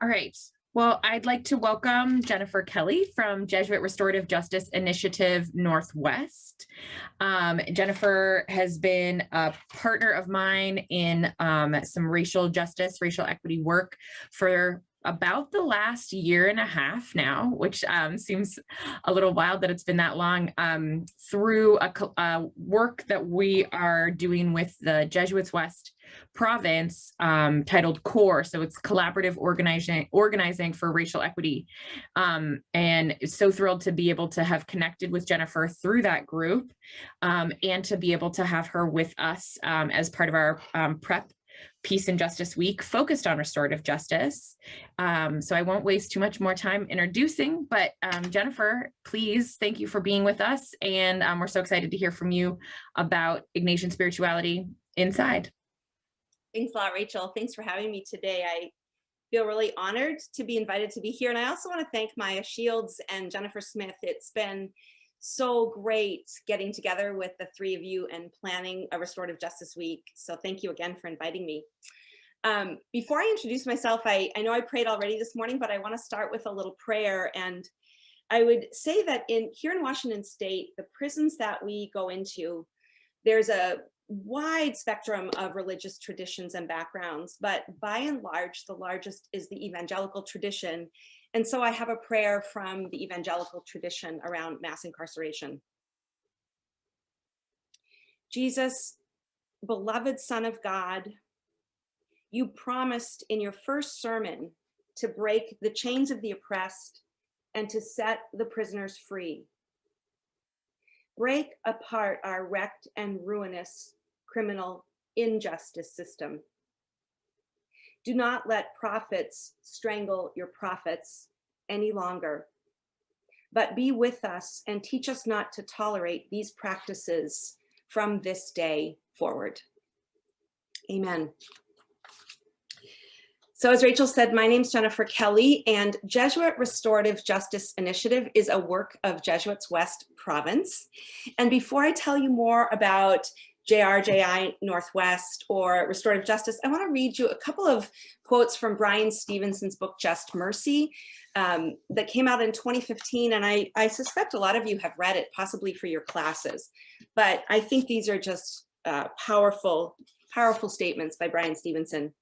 All right. Well, I'd like to welcome Jennifer Kelly from Jesuit Restorative Justice Initiative Northwest. Jennifer has been a partner of mine in some racial justice, racial equity work for about the last year and a half now, which seems a little wild that it's been that long, through a work that we are doing with the Jesuits West province titled CORE. So it's collaborative organizing for racial equity. And so thrilled to be able to have connected with Jennifer through that group and to be able to have her with us as part of our prep Peace and Justice Week focused on restorative justice. So I won't waste too much more time introducing, but Jennifer, please, thank you for being with us. And we're so excited to hear from you about Ignatian spirituality inside. Thanks a lot, Rachel. Thanks for having me today. I feel really honored to be invited to be here. And I also want to thank Maya Shields and Jennifer Smith. It's been so great getting together with the three of you and planning a Restorative Justice Week. So thank you again for inviting me. Before I introduce myself, I know I prayed already this morning, but I want to start with a little prayer. And I would say that here in Washington State, the prisons that we go into, there's a wide spectrum of religious traditions and backgrounds, but by and large, the largest is the evangelical tradition. And so I have a prayer from the evangelical tradition around mass incarceration. Jesus, beloved Son of God, you promised in your first sermon to break the chains of the oppressed and to set the prisoners free. Break apart our wrecked and ruinous criminal injustice system. Do not let prophets strangle your prophets any longer, but be with us and teach us not to tolerate these practices from this day forward. Amen. So as Rachel said, my name's Jennifer Kelly, and Jesuit Restorative Justice Initiative is a work of Jesuits West Province. And before I tell you more about JRJI Northwest or Restorative Justice, I want to read you a couple of quotes from Brian Stevenson's book, Just Mercy, that came out in 2015. And I suspect a lot of you have read it, possibly for your classes. But I think these are just powerful, powerful statements by Brian Stevenson.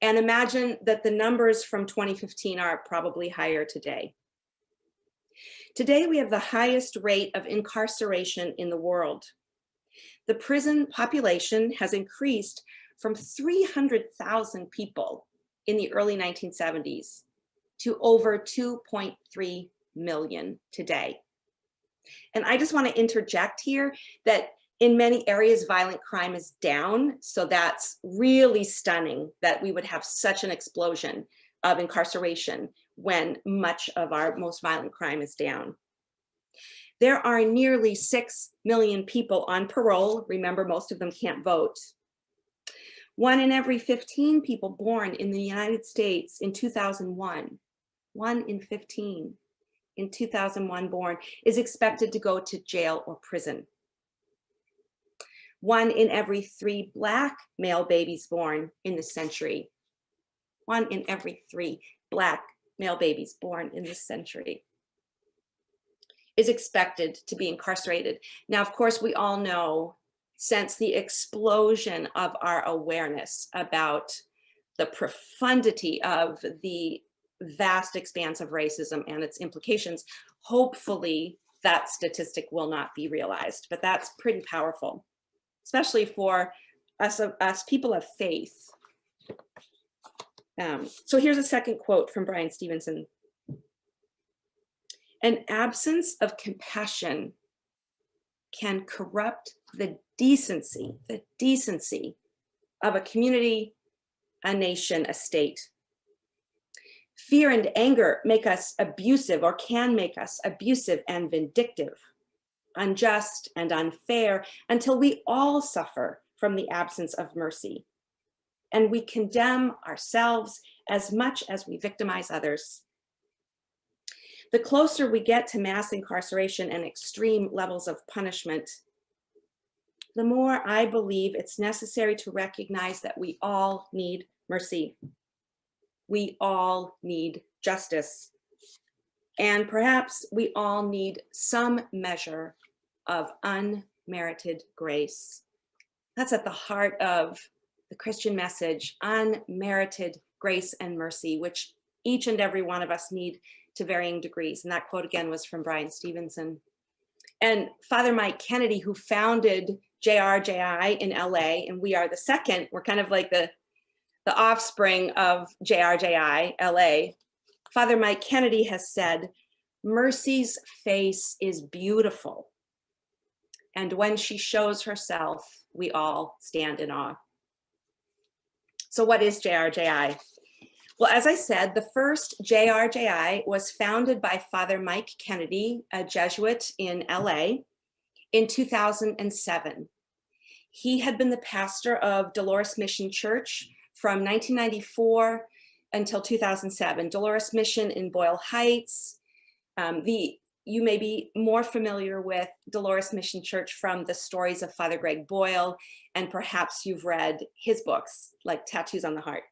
And imagine that the numbers from 2015 are probably higher today. Today, we have the highest rate of incarceration in the world. The prison population has increased from 300,000 people in the early 1970s to over 2.3 million today. And I just want to interject here that in many areas, violent crime is down. So that's really stunning that we would have such an explosion of incarceration when much of our most violent crime is down. There are nearly 6 million people on parole. Remember, most of them can't vote. 1 in every 15 people born in the United States in 2001, 1 in 15 in 2001 born, is expected to go to jail or prison. 1 in every 3 Black male babies born in this century, 1 in every 3 Black male babies born in this century is expected to be incarcerated. Now, of course, we all know, since the explosion of our awareness about the profundity of the vast expanse of racism and its implications, hopefully that statistic will not be realized, but that's pretty powerful, especially for us people of faith. So here's a second quote from Brian Stevenson. An absence of compassion can corrupt the decency of a community, a nation, a state. Fear and anger make us abusive, or can make us abusive and vindictive, unjust and unfair, until we all suffer from the absence of mercy. And we condemn ourselves as much as we victimize others. The closer we get to mass incarceration and extreme levels of punishment, the more I believe it's necessary to recognize that we all need mercy. We all need justice. And perhaps we all need some measure of unmerited grace. That's at the heart of the Christian message, unmerited grace and mercy, which each and every one of us need to varying degrees. And that quote again was from Brian Stevenson. And Father Mike Kennedy, who founded JRJI in LA, and we are the second, we're kind of like the offspring of JRJI LA. Father Mike Kennedy has said, "Mercy's face is beautiful. And when she shows herself, we all stand in awe." So what is JRJI? Well, as I said, the first JRJI was founded by Father Mike Kennedy, a Jesuit in LA, in 2007. He had been the pastor of Dolores Mission Church from 1994 until 2007. Dolores Mission in Boyle Heights. You may be more familiar with Dolores Mission Church from the stories of Father Greg Boyle, and perhaps you've read his books like Tattoos on the Heart.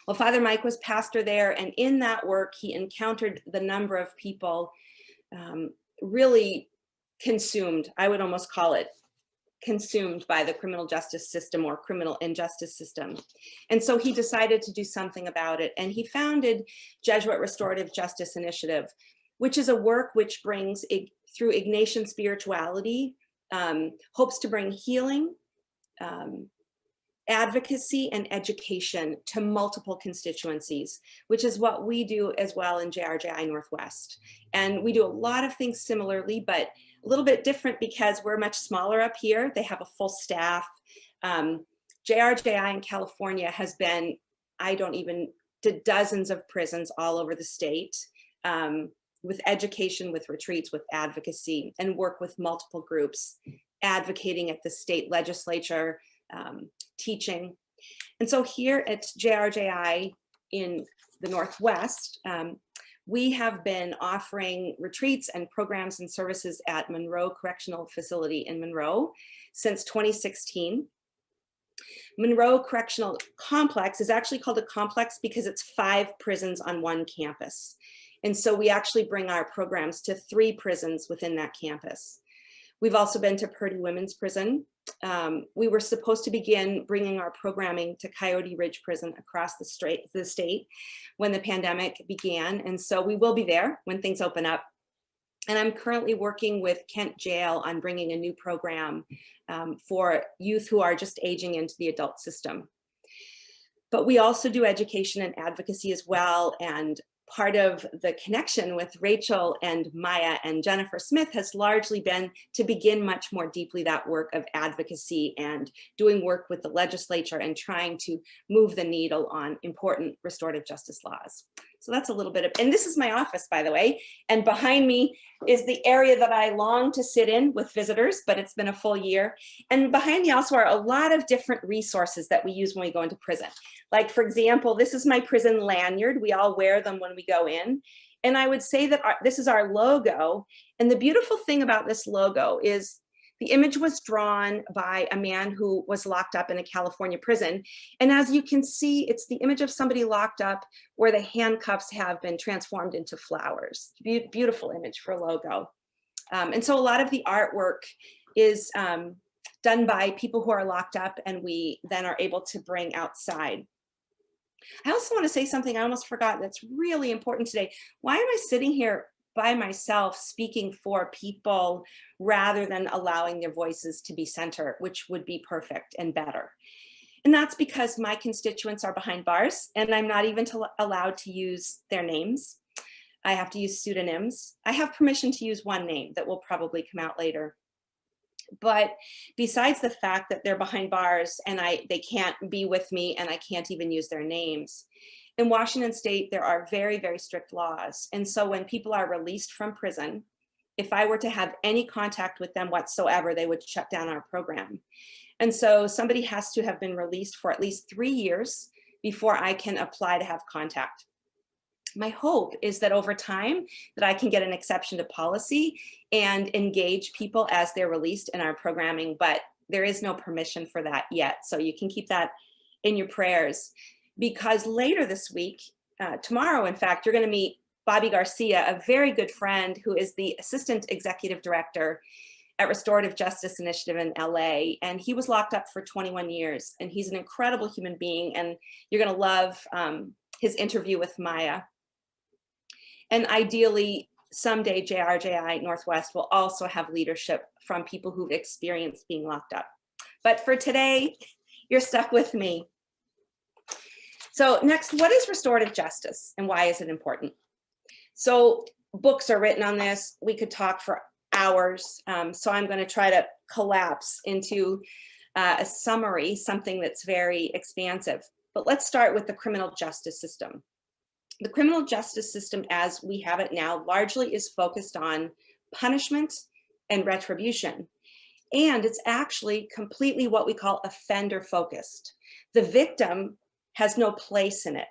Well, Father Mike was pastor there, and in that work, he encountered the number of people really consumed, I would almost call it, consumed by the criminal justice system or criminal injustice system. And so he decided to do something about it, and he founded Jesuit Restorative Justice Initiative, which is a work which brings, through Ignatian spirituality, hopes to bring healing, advocacy, and education to multiple constituencies, which is what we do as well in JRJI Northwest. And we do a lot of things similarly, but a little bit different because we're much smaller up here. They have a full staff. JRJI in California has been, to dozens of prisons all over the state, with education, with retreats, with advocacy, and work with multiple groups, advocating at the state legislature, teaching. And so here at JRJI in the Northwest, we have been offering retreats and programs and services at Monroe Correctional Facility in Monroe since 2016. Monroe Correctional Complex is actually called a complex because it's 5 prisons on one campus. And so we actually bring our programs to 3 prisons within that campus. We've also been to Purdy Women's Prison. We were supposed to begin bringing our programming to Coyote Ridge Prison across the state when the pandemic began. And so we will be there when things open up. And I'm currently working with Kent Jail on bringing a new program for youth who are just aging into the adult system. But we also do education and advocacy as well. And part of the connection with Rachel and Maya and Jennifer Smith has largely been to begin much more deeply that work of advocacy and doing work with the legislature and trying to move the needle on important restorative justice laws. So that's a little bit of, and this is my office, by the way, and behind me is the area that I long to sit in with visitors, but it's been a full year. And behind me also are a lot of different resources that we use when we go into prison. Like, for example, this is my prison lanyard. We all wear them when we go in. And I would say that this is our logo. And the beautiful thing about this logo is the image was drawn by a man who was locked up in a California prison. And as you can see, it's the image of somebody locked up where the handcuffs have been transformed into flowers. Beautiful image for a logo. And so a lot of the artwork is done by people who are locked up, and we then are able to bring outside. I also want to say something I almost forgot that's really important today. Why am I sitting here by myself speaking for people rather than allowing their voices to be center, which would be perfect and better? And that's because my constituents are behind bars and I'm not even allowed to use their names. I have to use pseudonyms. I have permission to use one name that will probably come out later. But besides the fact that they're behind bars and they can't be with me and I can't even use their names, in Washington state, there are very, very strict laws. And so when people are released from prison, if I were to have any contact with them whatsoever, they would shut down our program. And so somebody has to have been released for at least 3 years before I can apply to have contact. My hope is that over time that I can get an exception to policy and engage people as they're released in our programming, but there is no permission for that yet. So you can keep that in your prayers. because later this week, tomorrow, in fact, you're going to meet Bobby Garcia, a very good friend who is the Assistant Executive Director at Restorative Justice Initiative in LA. And he was locked up for 21 years. And he's an incredible human being. And you're going to love his interview with Maya. And ideally, someday JRJI Northwest will also have leadership from people who've experienced being locked up. But for today, you're stuck with me. So next, what is restorative justice and why is it important? So books are written on this. We could talk for hours. So I'm going to try to collapse into a summary, something that's very expansive. But let's start with the criminal justice system. The criminal justice system as we have it now largely is focused on punishment and retribution. And it's actually completely what we call offender focused. The victim has no place in it.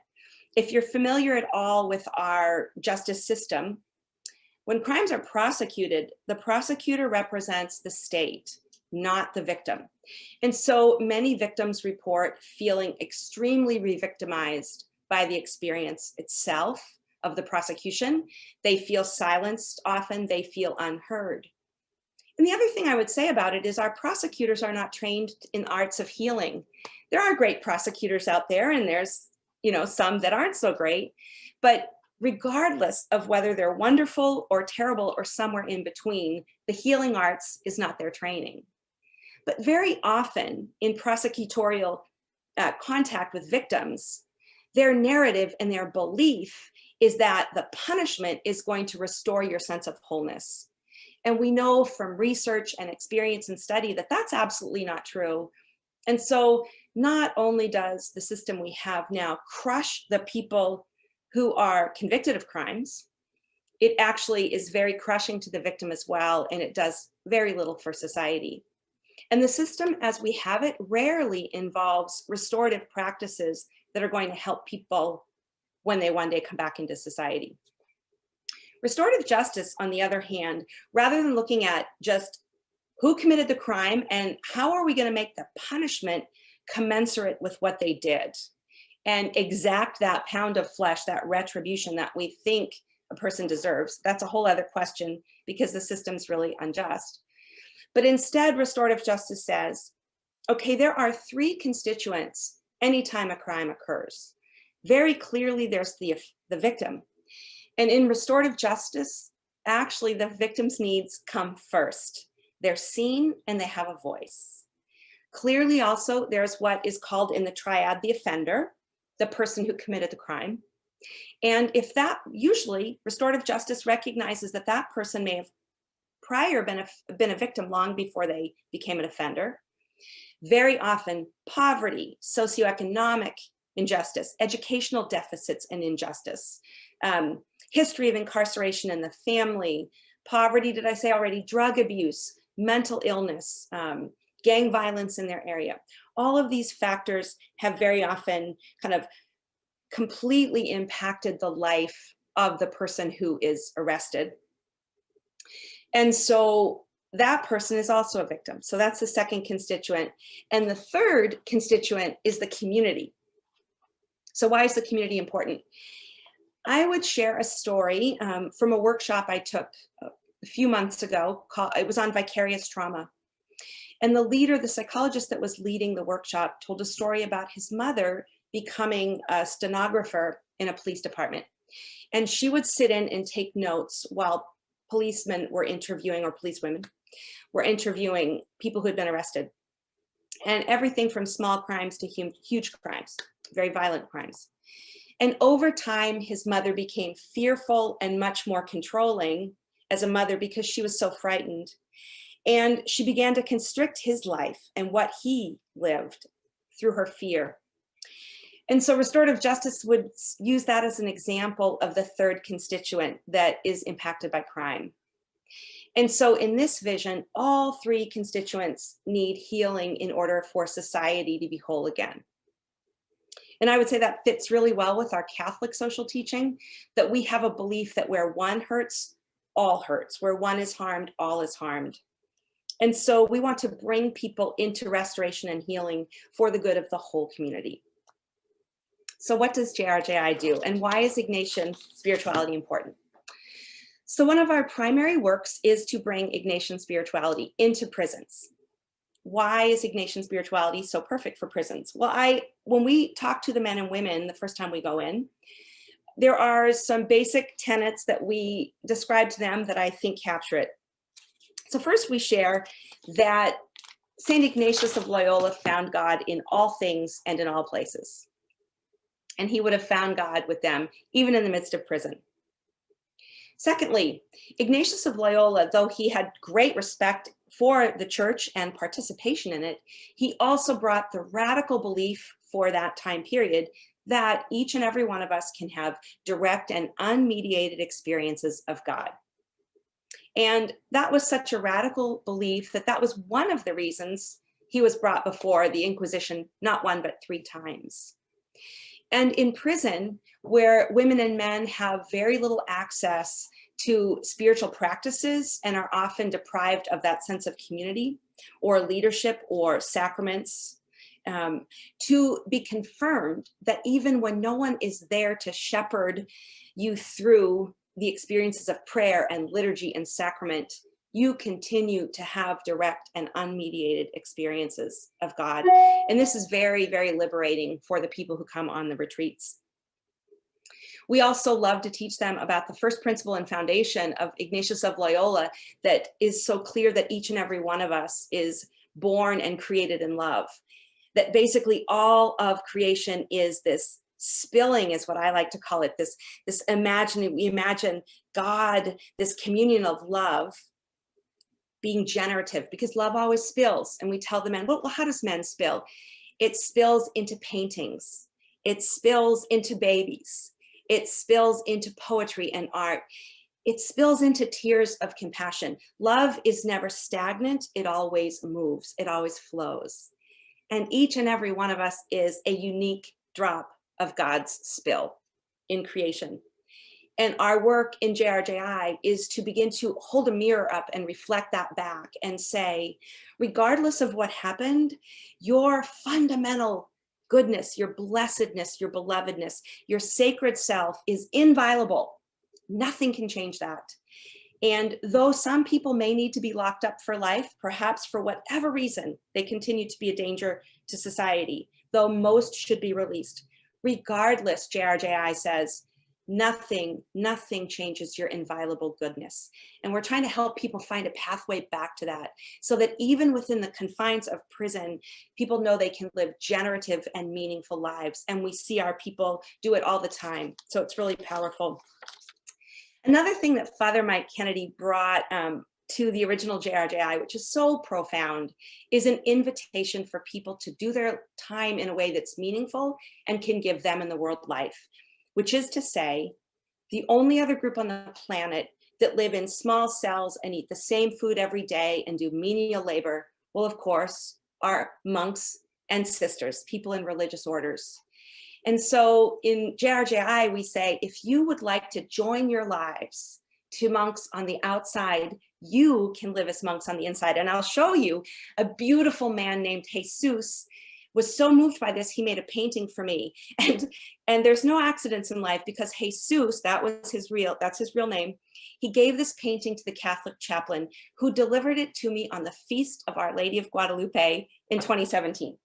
If you're familiar at all with our justice system, when crimes are prosecuted, the prosecutor represents the state, not the victim. And so many victims report feeling extremely re-victimized by the experience itself of the prosecution. They feel silenced often, they feel unheard. And the other thing I would say about it is our prosecutors are not trained in arts of healing. There are great prosecutors out there, and there's, some that aren't so great, but regardless of whether they're wonderful or terrible or somewhere in between, the healing arts is not their training. But very often in prosecutorial contact with victims, their narrative and their belief is that the punishment is going to restore your sense of wholeness. And we know from research and experience and study that that's absolutely not true. And so not only does the system we have now crush the people who are convicted of crimes, it actually is very crushing to the victim as well, and it does very little for society. And the system as we have it rarely involves restorative practices that are going to help people when they one day come back into society. Restorative justice, on the other hand, rather than looking at just who committed the crime and how are we going to make the punishment commensurate with what they did and exact that pound of flesh, that retribution that we think a person deserves, that's a whole other question because the system's really unjust. But instead, restorative justice says, okay, there are three constituents anytime a crime occurs. Very clearly, there's the victim. And in restorative justice, actually, the victim's needs come first. They're seen and they have a voice. Clearly, also, there's what is called in the triad the offender, the person who committed the crime. And if that, usually, restorative justice recognizes that that person may have prior been a victim long before they became an offender. Very often, poverty, socioeconomic injustice, educational deficits and injustice, history of incarceration in the family, poverty, did I say already, drug abuse, mental illness, gang violence in their area. All of these factors have very often kind of completely impacted the life of the person who is arrested. And so that person is also a victim. So that's the second constituent. And the third constituent is the community. So why is the community important? I would share a story from a workshop I took a few months ago. It was on vicarious trauma. And the leader, the psychologist that was leading the workshop, told a story about his mother becoming a stenographer in a police department. And she would sit in and take notes while policemen were interviewing, or policewomen were interviewing people who had been arrested. And everything from small crimes to huge crimes, very violent crimes. And over time, his mother became fearful and much more controlling as a mother because she was so frightened. And she began to constrict his life and what he lived through her fear. And so restorative justice would use that as an example of the third constituent that is impacted by crime. And so in this vision, all three constituents need healing in order for society to be whole again. And I would say that fits really well with our Catholic social teaching, that we have a belief that where one hurts, all hurts. Where one is harmed, all is harmed. And so we want to bring people into restoration and healing for the good of the whole community. So what does JRJI do, and why is Ignatian spirituality important? So one of our primary works is to bring Ignatian spirituality into prisons. Why is Ignatian spirituality so perfect for prisons? Well, when we talk to the men and women the first time we go in, there are some basic tenets that we describe to them that I think capture it. So first we share that St. Ignatius of Loyola found God in all things and in all places. And he would have found God with them, even in the midst of prison. Secondly, Ignatius of Loyola, though he had great respect for the church and participation in it, he also brought the radical belief for that time period that each and every one of us can have direct and unmediated experiences of God. And that was such a radical belief that that was one of the reasons he was brought before the Inquisition, not one, but 3 times. And in prison, where women and men have very little access to spiritual practices and are often deprived of that sense of community or leadership or sacraments, to be confirmed that even when no one is there to shepherd you through the experiences of prayer and liturgy and sacrament, you continue to have direct and unmediated experiences of God. And this is very, very liberating for the people who come on the retreats. We also love to teach them about the first principle and foundation of Ignatius of Loyola that is so clear that each and every one of us is born and created in love. That basically all of creation is this spilling, is what I like to call it, this we imagine God, this communion of love, being generative, because love always spills. And we tell the men, well, how does men spill? It spills into paintings. It spills into babies. It spills into poetry and art. It spills into tears of compassion. Love is never stagnant. It always moves. It always flows. And each and every one of us is a unique drop of God's spill in creation. And our work in JRJI is to begin to hold a mirror up and reflect that back and say, regardless of what happened, your fundamental goodness, your blessedness, your belovedness, your sacred self is inviolable. Nothing can change that. And though some people may need to be locked up for life, perhaps for whatever reason, they continue to be a danger to society, though most should be released. Regardless, JRJI says, nothing changes your inviolable goodness. And we're trying to help people find a pathway back to that, so that even within the confines of prison, people know they can live generative and meaningful lives. And we see our people do it all the time. So it's really powerful. Another thing that Father Mike Kennedy brought to the original JRJI, which is so profound, is an invitation for people to do their time in a way that's meaningful and can give them and the world life, which is to say, the only other group on the planet that live in small cells and eat the same food every day and do menial labor, well, of course, are monks and sisters, people in religious orders. And so in JRJI, we say, if you would like to join your lives to monks on the outside, you can live as monks on the inside. And I'll show you a beautiful man named Jesus was so moved by this, he made a painting for me. And there's no accidents in life, because Jesus, that's his real name. He gave this painting to the Catholic chaplain, who delivered it to me on the Feast of Our Lady of Guadalupe in 2017.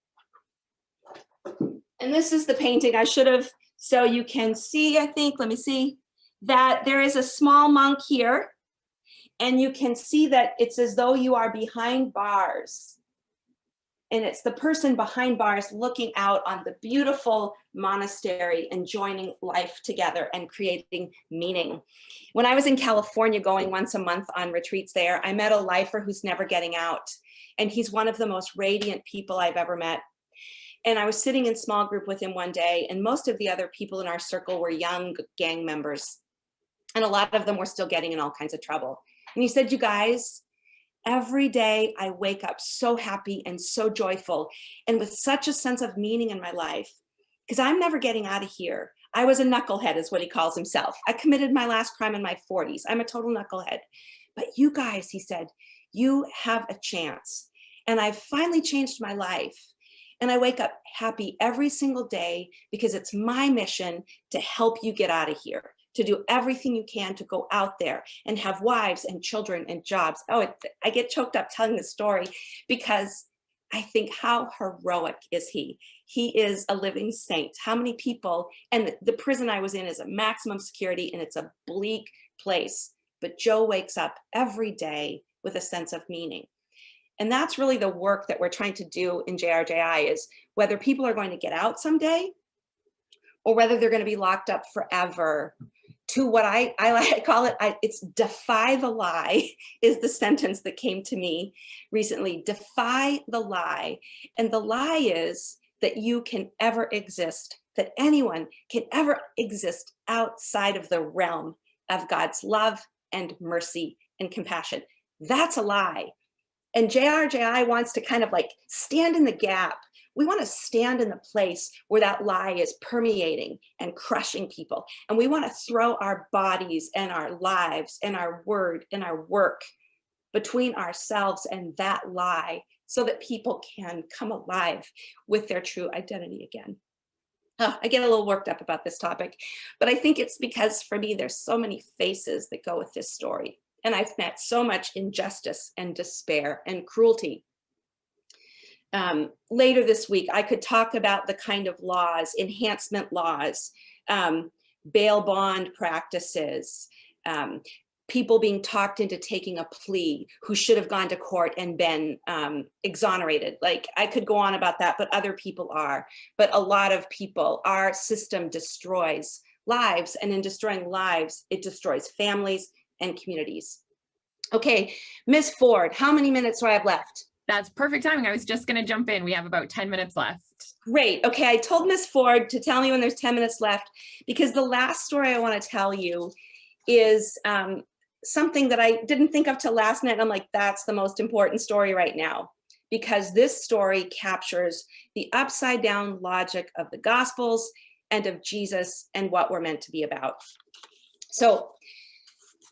And this is the painting. I should have, so you can see, I think, let me see, that there is a small monk here. And you can see that it's as though you are behind bars. And it's the person behind bars looking out on the beautiful monastery and joining life together and creating meaning. When I was in California going once a month on retreats there, I met a lifer who's never getting out. And he's one of the most radiant people I've ever met. And I was sitting in small group with him one day, and most of the other people in our circle were young gang members. And a lot of them were still getting in all kinds of trouble. And he said, you guys, every day I wake up so happy and so joyful and with such a sense of meaning in my life, because I'm never getting out of here. I was a knucklehead, is what he calls himself. I committed my last crime in my 40s. I'm a total knucklehead. But you guys, he said, you have a chance. And I've finally changed my life. And I wake up happy every single day because it's my mission to help you get out of here, to do everything you can to go out there and have wives and children and jobs. Oh, I get choked up telling this story because I think, how heroic is he? He is a living saint. How many people, and the prison I was in is a maximum security and it's a bleak place, but Joe wakes up every day with a sense of meaning. And that's really the work that we're trying to do in JRJI, is whether people are going to get out someday or whether they're going to be locked up forever, to what I call it, it's defy the lie is the sentence that came to me recently. Defy the lie. And the lie is that you can ever exist, that anyone can ever exist outside of the realm of God's love and mercy and compassion. That's a lie. And JRJI wants to kind of like stand in the gap. We want to stand in the place where that lie is permeating and crushing people. And we want to throw our bodies and our lives and our word and our work between ourselves and that lie so that people can come alive with their true identity again. Oh, I get a little worked up about this topic, but I think it's because for me, there's so many faces that go with this story. And I've met so much injustice and despair and cruelty. Later this week, I could talk about the kind of laws, enhancement laws, bail bond practices, people being talked into taking a plea who should have gone to court and been exonerated. Like, I could go on about that, but other people are. But a lot of people, our system destroys lives, and in destroying lives, it destroys families and communities. Okay, Ms. Ford, how many minutes do I have left? That's perfect timing. I was just going to jump in. We have about 10 minutes left. Great. Okay, I told Ms. Ford to tell me when there's 10 minutes left, because the last story I want to tell you is something that I didn't think of till last night. I'm like, that's the most important story right now, because this story captures the upside down logic of the Gospels and of Jesus and what we're meant to be about. So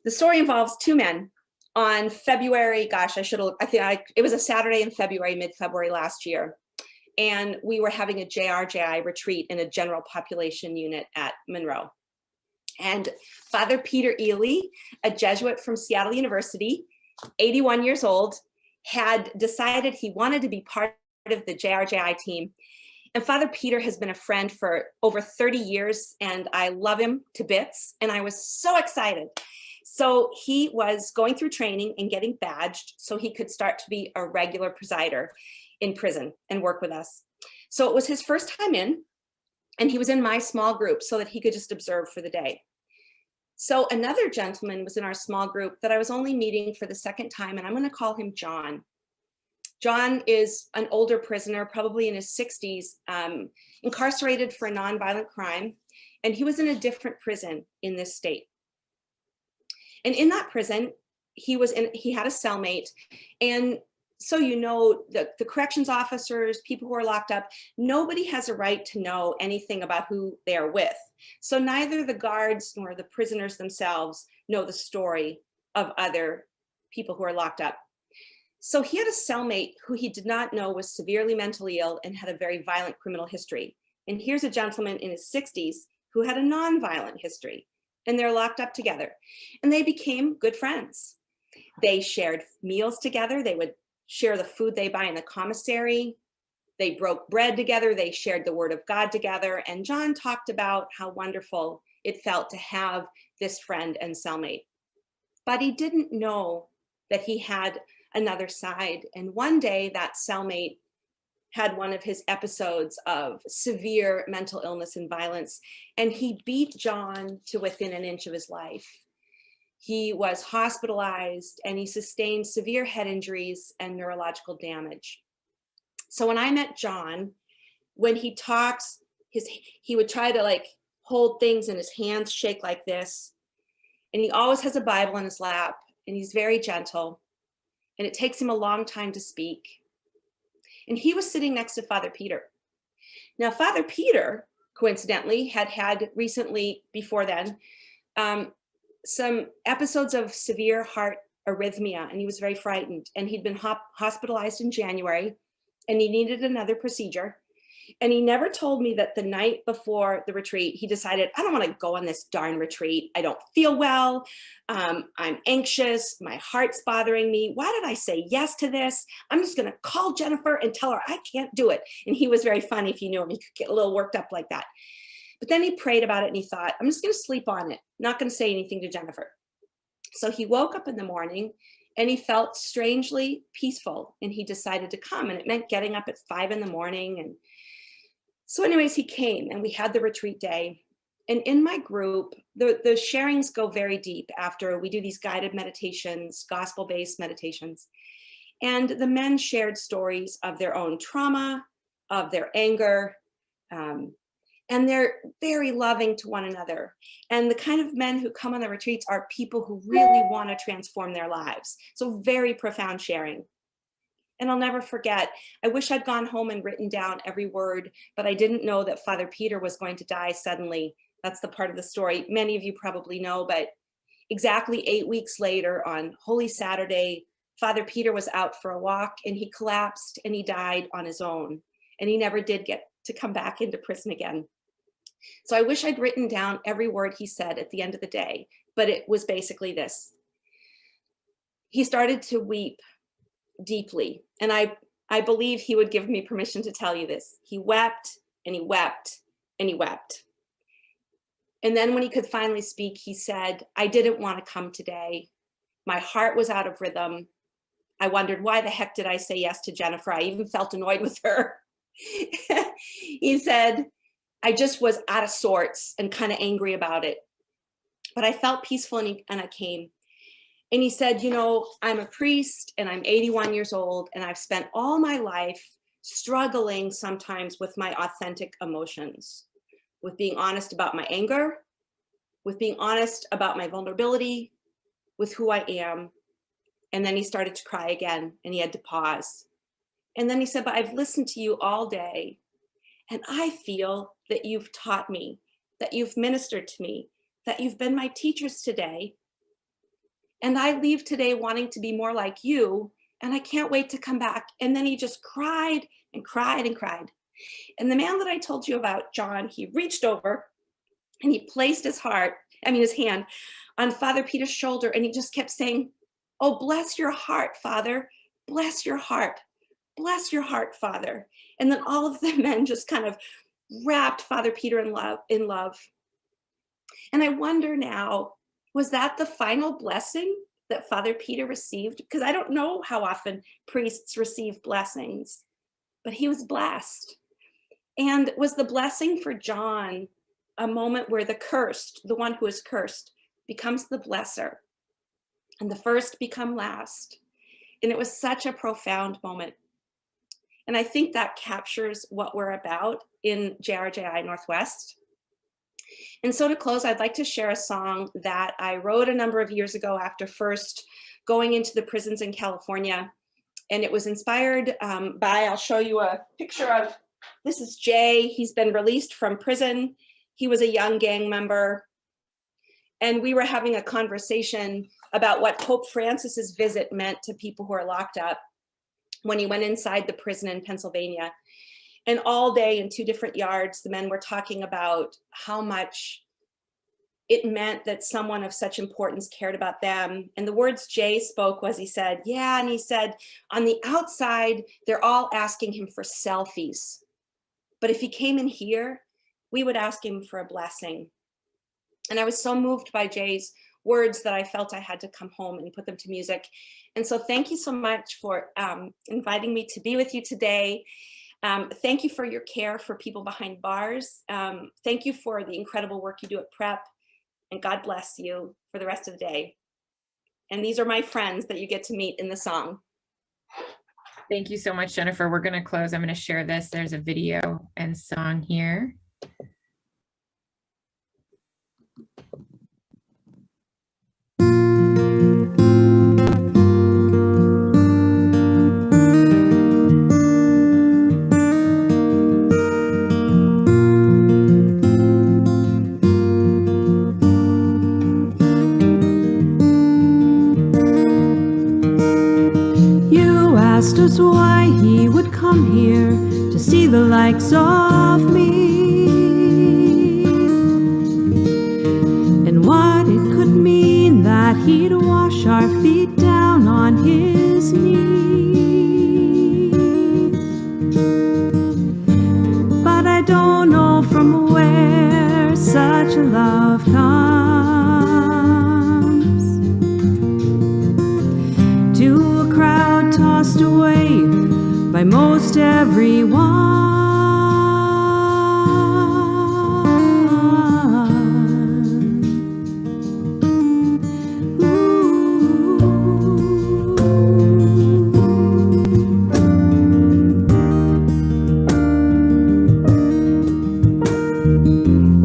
the story involves two men on February, gosh, it was a Saturday in February, mid-February last year. And we were having a JRJI retreat in a general population unit at Monroe. And Father Peter Ely, a Jesuit from Seattle University, 81 years old, had decided he wanted to be part of the JRJI team. And Father Peter has been a friend for over 30 years, and I love him to bits. And I was so excited. So he was going through training and getting badged so he could start to be a regular presider in prison and work with us. So it was his first time in, and he was in my small group so that he could just observe for the day. So another gentleman was in our small group that I was only meeting for the second time, and I'm going to call him John. John is an older prisoner, probably in his 60s, incarcerated for a nonviolent crime, and he was in a different prison in this state. And in that prison, he had a cellmate. And so, you know, the corrections officers, people who are locked up, nobody has a right to know anything about who they're with. So neither the guards nor the prisoners themselves know the story of other people who are locked up. So he had a cellmate who he did not know was severely mentally ill and had a very violent criminal history. And here's a gentleman in his 60s who had a non-violent history. And they're locked up together. And they became good friends. They shared meals together. They would share the food they buy in the commissary. They broke bread together. They shared the word of God together. And John talked about how wonderful it felt to have this friend and cellmate. But he didn't know that he had another side. And one day that cellmate had one of his episodes of severe mental illness and violence, and he beat John to within an inch of his life. He was hospitalized and he sustained severe head injuries and neurological damage. So when I met John, when he talks, he would try to like hold things and his hands shake like this. And he always has a Bible in his lap, and he's very gentle, and it takes him a long time to speak. And he was sitting next to Father Peter. Now, Father Peter, coincidentally, had recently, before then, some episodes of severe heart arrhythmia, and he was very frightened. And he'd been hospitalized in January, and he needed another procedure. And he never told me that the night before the retreat, he decided, I don't want to go on this darn retreat. I don't feel well. I'm anxious. My heart's bothering me. Why did I say yes to this? I'm just going to call Jennifer and tell her I can't do it. And he was very funny. If you knew him, he could get a little worked up like that. But then he prayed about it and he thought, I'm just going to sleep on it. Not going to say anything to Jennifer. So he woke up in the morning and he felt strangely peaceful, and he decided to come, and it meant getting up at 5 in the morning. And so anyways, he came and we had the retreat day. And in my group, the sharings go very deep after we do these guided meditations, gospel-based meditations. And the men shared stories of their own trauma, of their anger, and they're very loving to one another. And the kind of men who come on the retreats are people who really want to transform their lives. So very profound sharing. And I'll never forget, I wish I'd gone home and written down every word, but I didn't know that Father Peter was going to die suddenly. That's the part of the story many of you probably know, but exactly 8 weeks later on Holy Saturday, Father Peter was out for a walk and he collapsed and he died on his own. And he never did get to come back into prison again. So I wish I'd written down every word he said at the end of the day, but it was basically this. He started to weep deeply, and I believe he would give me permission to tell you this. He wept and he wept and he wept. And then when he could finally speak, he said, I didn't want to come today. My heart was out of rhythm. I wondered, why the heck did I say yes to Jennifer? I even felt annoyed with her. He said, I just was out of sorts and kind of angry about it. But I felt peaceful and I came. And he said, you know, I'm a priest and I'm 81 years old and I've spent all my life struggling sometimes with my authentic emotions, with being honest about my anger, with being honest about my vulnerability, with who I am. And then he started to cry again and he had to pause. And then he said, but I've listened to you all day and I feel that you've taught me, that you've ministered to me, that you've been my teachers today. And I leave today wanting to be more like you, and I can't wait to come back. And then he just cried and cried and cried. And the man that I told you about, John, he reached over and he placed his hand on Father Peter's shoulder, and he just kept saying, oh, bless your heart, Father, bless your heart. Bless your heart, Father. And then all of the men just kind of wrapped Father Peter in love. And I wonder now, was that the final blessing that Father Peter received? Because I don't know how often priests receive blessings, but he was blessed. And was the blessing for John a moment where the cursed, the one who is cursed, becomes the blesser, and the first become last? And it was such a profound moment. And I think that captures what we're about in JRJI Northwest. And so to close, I'd like to share a song that I wrote a number of years ago after first going into the prisons in California. And it was inspired by, I'll show you a picture of, this is Jay. He's been released from prison. He was a young gang member. And we were having a conversation about what Pope Francis's visit meant to people who are locked up when he went inside the prison in Pennsylvania. And all day in 2 different yards, the men were talking about how much it meant that someone of such importance cared about them. And the words Jay spoke was, he said, yeah, and he said, on the outside, they're all asking him for selfies. But if he came in here, we would ask him for a blessing. And I was so moved by Jay's words that I felt I had to come home and put them to music. And so thank you so much for inviting me to be with you today. Thank you for your care for people behind bars. Thank you for the incredible work you do at PrEP, and God bless you for the rest of the day. And these are my friends that you get to meet in the song. Thank you so much, Jennifer. We're going to close. I'm going to share this. There's a video and song here. Asked us why he would come. come here to see the likes of me, and what it could mean that he'd wash our feet down on his knees. But I don't know from where such love comes to a crowd tossed away by most everyone.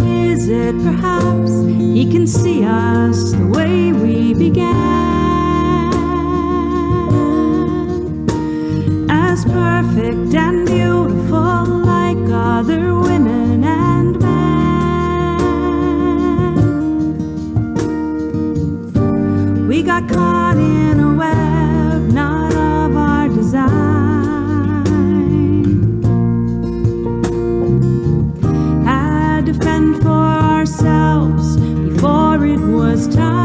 Is it perhaps he can see us the way we began, as perfect and beautiful like other women and men? We got caught in a web not of our design, had to fend for ourselves before it was time.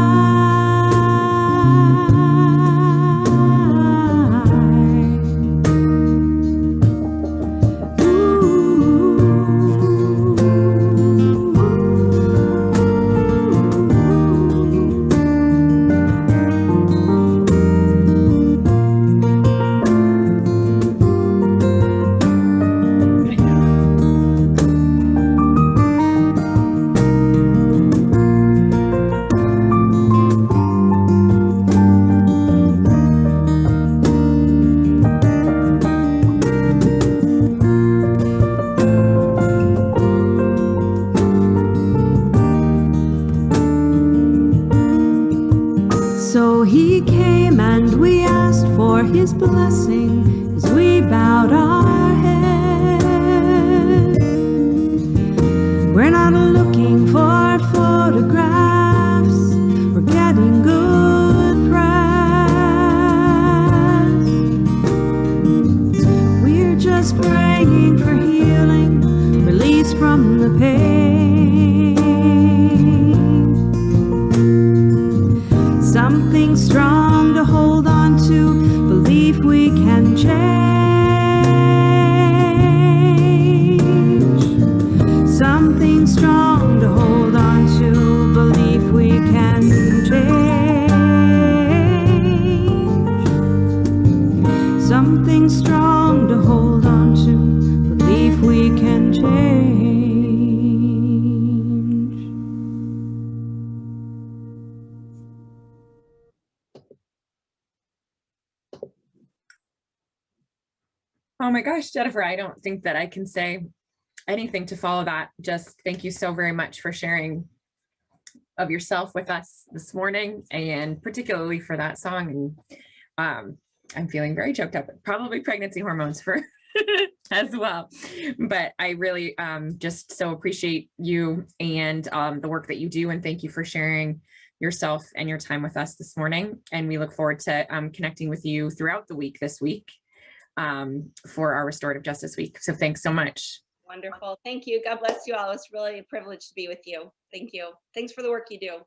So he came and we asked for his blessing as we bowed our head. We're not looking for photographs, we're getting good press. We're just praying for healing, release from the pain. Something strong to hold on to, belief we can change. Something strong to hold on to, belief we can change. Something strong to hold on to, belief we can change. Oh my gosh, Jennifer, I don't think that I can say anything to follow that. Just thank you so very much for sharing of yourself with us this morning, and particularly for that song. And I'm feeling very choked up, probably pregnancy hormones for as well. But I really just so appreciate you and the work that you do, and thank you for sharing yourself and your time with us this morning. And we look forward to connecting with you throughout the week this week for our Restorative Justice Week. So thanks so much. Wonderful. Thank you. God bless you all. It's really a privilege to be with you. Thank you. Thanks for the work you do.